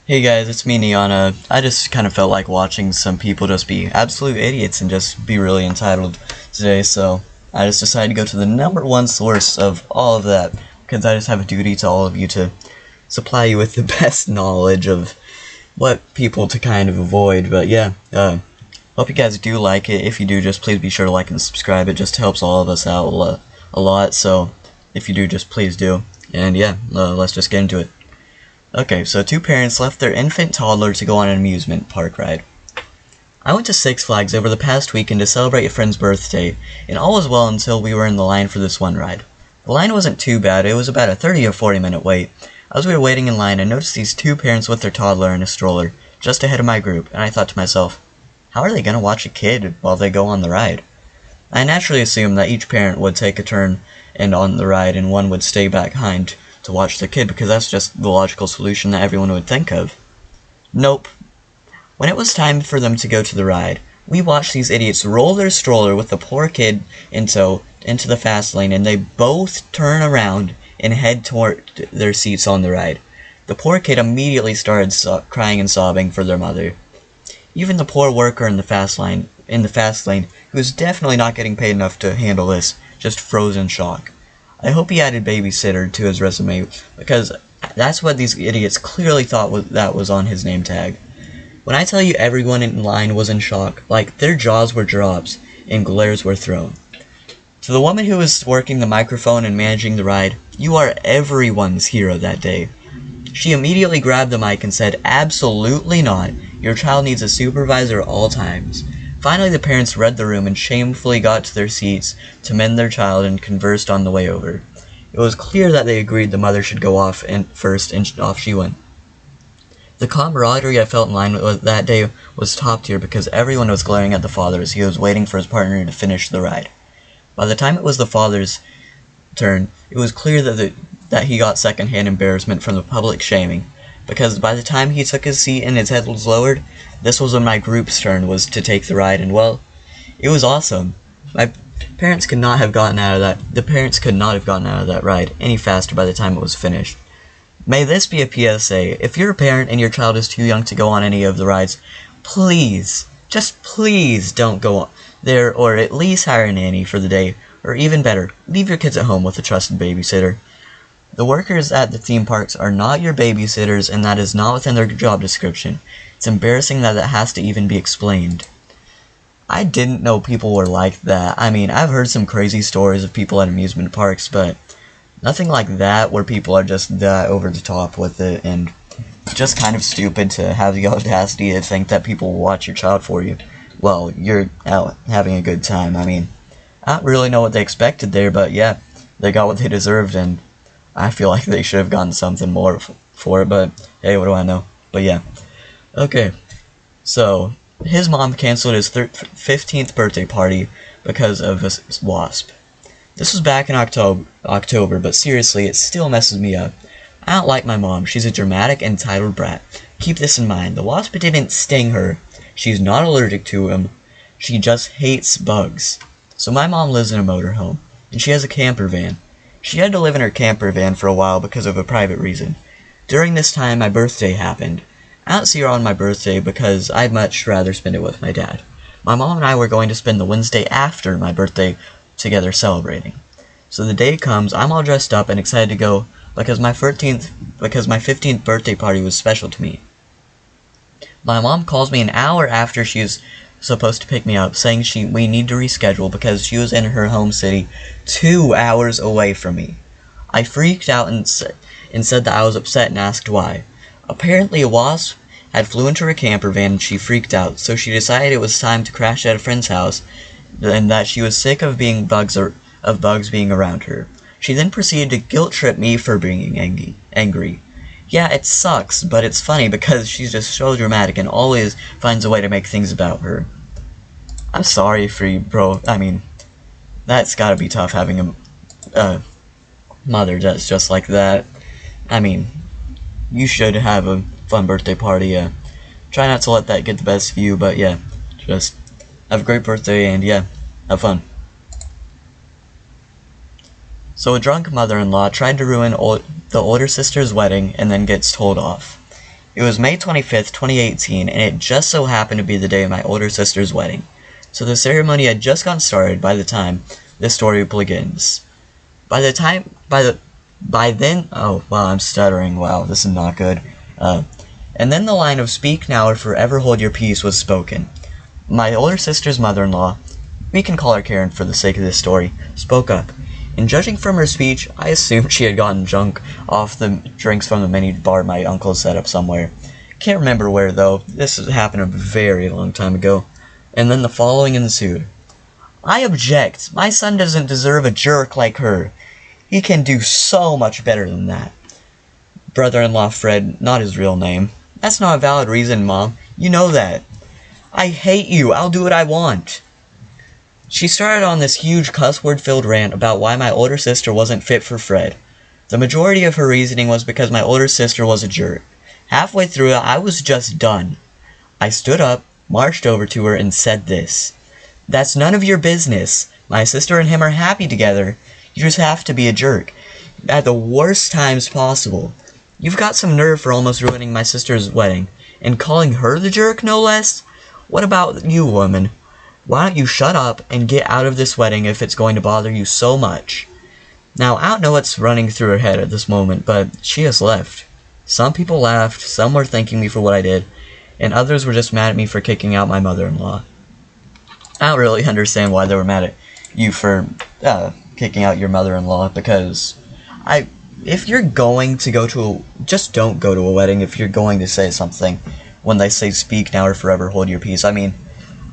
Hey guys, it's me Neana. I just kind of felt like watching some people just be absolute idiots and just be really entitled today, so I just decided to go to the number one source of all of that, because I just have a duty to all of you to supply you with the best knowledge of what people to kind of avoid. But yeah, hope you guys do like it. If you do, just please be sure to like and subscribe. It just helps all of us out a lot, so if you do, just please do. And yeah, let's just get into it. Okay, so two parents left their infant toddler to go on an amusement park ride. I went to Six Flags over the past weekend to celebrate a friend's birthday, and all was well until we were in the line for this one ride. The line wasn't too bad, it was about a 30 or 40 minute wait. As we were waiting in line, I noticed these two parents with their toddler in a stroller, just ahead of my group, and I thought to myself, how are they going to watch a kid while they go on the ride? I naturally assumed that each parent would take a turn and on the ride, and one would stay behind to watch their kid, because that's just the logical solution that everyone would think of. Nope. When it was time for them to go to the ride, we watched these idiots roll their stroller with the poor kid into the fast lane, and they both turn around and head toward their seats on the ride. The poor kid immediately started crying and sobbing for their mother. Even the poor worker in the fast lane, who was definitely not getting paid enough to handle this, just froze in shock. I hope he added babysitter to his resume, because that's what these idiots clearly thought that was on his name tag. When I tell you everyone in line was in shock, like their jaws were dropped and glares were thrown. To the woman who was working the microphone and managing the ride, you are everyone's hero that day. She immediately grabbed the mic and said, absolutely not, your child needs a supervisor at all times. Finally, the parents read the room and shamefully got to their seats to mend their child and conversed on the way over. It was clear that they agreed the mother should go off first, and off she went. The camaraderie I felt in line with that day was top tier, because everyone was glaring at the father as he was waiting for his partner to finish the ride. By the time it was the father's turn, it was clear that he got secondhand embarrassment from the public shaming, because by the time he took his seat and his head was lowered, this was when my group's turn was to take the ride, and well, it was awesome. The parents could not have gotten out of that ride any faster by the time it was finished. May this be a PSA. If you're a parent and your child is too young to go on any of the rides, please, just please don't go there, or at least hire a nanny for the day, or even better, leave your kids at home with a trusted babysitter. The workers at the theme parks are not your babysitters, and that is not within their job description. It's embarrassing that it has to even be explained. I didn't know people were like that. I mean, I've heard some crazy stories of people at amusement parks, but nothing like that where people are just that over the top with it, and just kind of stupid to have the audacity to think that people will watch your child for you. Well, you're out having a good time. I mean, I don't really know what they expected there, but yeah, they got what they deserved, and I feel like they should have gotten something more for it, but hey, what do I know? But yeah. Okay, so his mom canceled his 15th birthday party because of a wasp. This was back in October, but seriously, it still messes me up. I don't like my mom. She's a dramatic, entitled brat. Keep this in mind. The wasp didn't sting her. She's not allergic to them. She just hates bugs. So my mom lives in a motorhome, and she has a camper van. She had to live in her camper van for a while because of a private reason. During this time, my birthday happened. I don't see her on my birthday because I'd much rather spend it with my dad. My mom and I were going to spend the Wednesday after my birthday together celebrating. So the day comes, I'm all dressed up and excited to go because my 15th birthday party was special to me. My mom calls me an hour after she's supposed to pick me up, saying we need to reschedule because she was in her home city 2 hours away from me. I freaked out and said that I was upset and asked why. Apparently a wasp had flew into her camper van and she freaked out, so she decided it was time to crash at a friend's house, and that she was sick of bugs being around her. She then proceeded to guilt trip me for being angry. Yeah, it sucks, but it's funny because she's just so dramatic and always finds a way to make things about her. I'm sorry for you, bro. I mean, that's gotta be tough having a mother that's just like that. I mean, you should have a fun birthday party. Try not to let that get the best of you, but yeah, just have a great birthday and yeah, have fun. So a drunk mother-in-law tried to ruin the older sister's wedding and then gets told off. It was May 25th, 2018, and it just so happened to be the day of my older sister's wedding. So the ceremony had just gotten started by the time this story begins. By then, oh, wow, I'm stuttering, wow, this is not good. And then the line of "Speak now or forever hold your peace" was spoken. My older sister's mother-in-law, we can call her Karen for the sake of this story, spoke up. And judging from her speech, I assumed she had gotten drunk off the drinks from the mini bar my uncle set up somewhere. Can't remember where though, this happened a very long time ago. And then the following ensued. "I object. My son doesn't deserve a jerk like her. He can do so much better than that." Brother-in-law Fred, not his real name. "That's not a valid reason, Mom. You know that." "I hate you. I'll do what I want." She started on this huge cuss word-filled rant about why my older sister wasn't fit for Fred. The majority of her reasoning was because my older sister was a jerk. Halfway through it, I was just done. I stood up, marched over to her, and said this. "That's none of your business. My sister and him are happy together. You just have to be a jerk at the worst times possible. You've got some nerve for almost ruining my sister's wedding, and calling her the jerk, no less? What about you, woman? Why don't you shut up and get out of this wedding if it's going to bother you so much?" Now, I don't know what's running through her head at this moment, but she has left. Some people laughed, some were thanking me for what I did, and others were just mad at me for kicking out my mother-in-law. I don't really understand why they were mad at you for kicking out your mother-in-law, because if you're going to go to just don't go to a wedding if you're going to say something when they say "Speak now or forever hold your peace." I mean,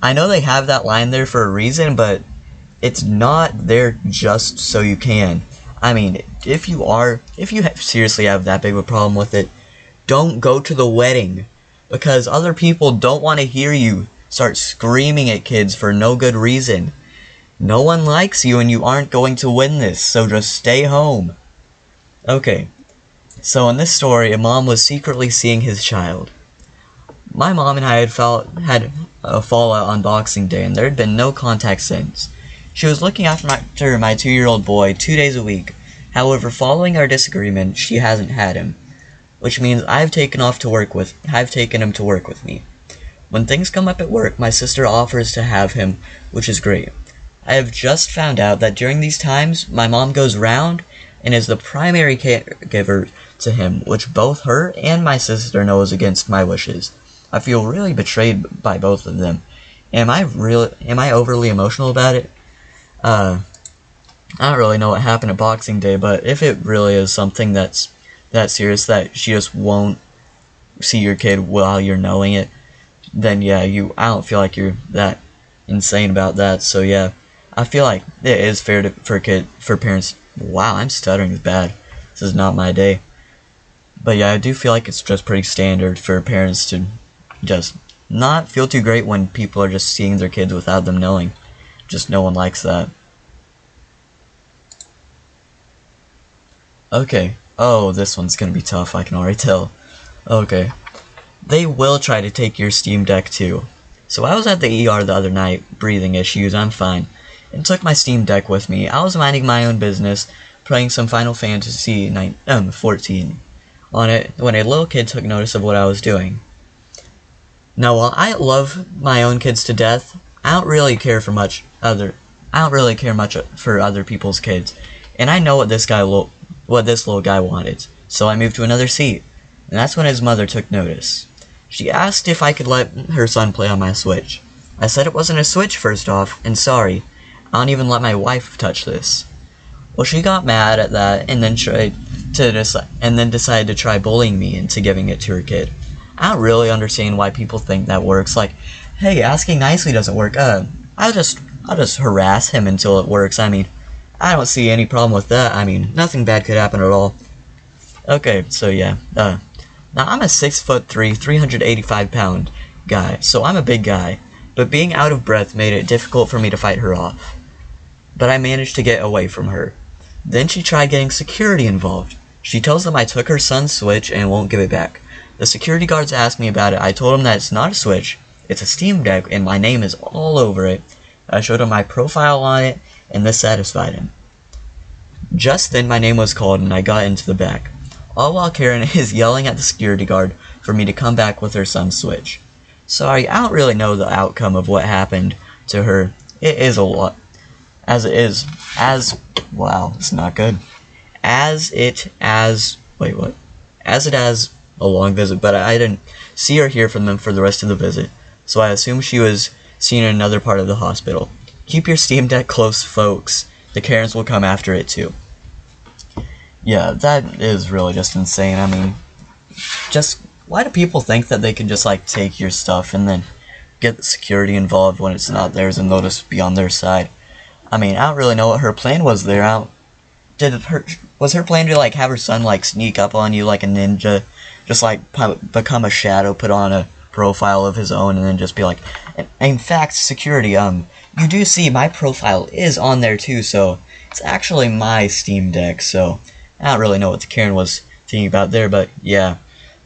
I know they have that line there for a reason, but it's not there just so you can. I mean, if you seriously have that big of a problem with it, don't go to the wedding, because other people don't want to hear you start screaming at kids for no good reason. No one likes you and you aren't going to win this, so just stay home. Okay, so in this story, a mom was secretly seeing his child. My mom and I had a fallout on Boxing Day, and there had been no contact since. She was looking after my 2-year-old boy 2 days a week. However, following our disagreement, she hasn't had him, which means I've taken him to work with me. When things come up at work, my sister offers to have him, which is great. I have just found out that during these times, my mom goes round and is the primary caregiver to him, which both her and my sister know is against my wishes. I feel really betrayed by both of them. Am I overly emotional about it? I don't really know what happened at Boxing Day, but if it really is something that's that serious that she just won't see your kid while you're knowing it, then yeah, I don't feel like you're that insane about that. So yeah, I feel like it is fair for parents. Wow, I'm stuttering bad. This is not my day. But yeah, I do feel like it's just pretty standard for parents to just not feel too great when people are just seeing their kids without them knowing. Just no one likes that. Okay. Oh, this one's gonna be tough, I can already tell. Okay. They will try to take your Steam Deck too. So I was at the ER the other night, breathing issues, I'm fine, and took my Steam Deck with me. I was minding my own business, playing some Final Fantasy 14 on it, when a little kid took notice of what I was doing. Now, while I love my own kids to death, I don't really care much for other people's kids, and I know what this little guy wanted. So I moved to another seat, and that's when his mother took notice. She asked if I could let her son play on my Switch. I said it wasn't a Switch first off, and sorry, I don't even let my wife touch this. Well, she got mad at that, and then decided to try bullying me into giving it to her kid. I don't really understand why people think that works. Like, hey, asking nicely doesn't work. I'll just harass him until it works. I mean, I don't see any problem with that. I mean, nothing bad could happen at all. Okay, so yeah. Now I'm a 6'3", 385-pound guy, so I'm a big guy. But being out of breath made it difficult for me to fight her off. But I managed to get away from her. Then she tried getting security involved. She tells them I took her son's Switch and won't give it back. The security guards asked me about it. I told them that it's not a Switch, it's a Steam Deck, and my name is all over it. I showed him my profile on it, and this satisfied him. Just then my name was called and I got into the back. All while Karen is yelling at the security guard, for me to come back with her son's Switch. Sorry, I don't really know the outcome of what happened to her. It is a lot. Wow, it's not good. As it has a long visit, but I didn't see or hear from them for the rest of the visit, so I assume she was seen in another part of the hospital. Keep your Steam Deck close, folks. The Karens will come after it too. Yeah, that is really just insane. I mean, just why do people think that they can just like take your stuff and then get the security involved when it's not theirs and they'll just be on their side? I mean, I don't really know what her plan was there. Was her plan to like have her son like sneak up on you like a ninja, just like become a shadow, put on a profile of his own, and then just be like, in fact, security, you do see my profile is on there too, so it's actually my Steam Deck. So I don't really know what the Karen was thinking about there, but yeah,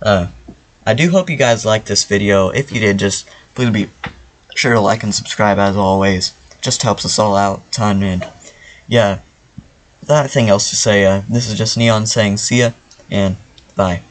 I do hope you guys liked this video. If you did, just please be sure to like and subscribe as always. It just helps us all out a ton, and yeah, without anything else to say, this is just Neon saying see ya, and bye.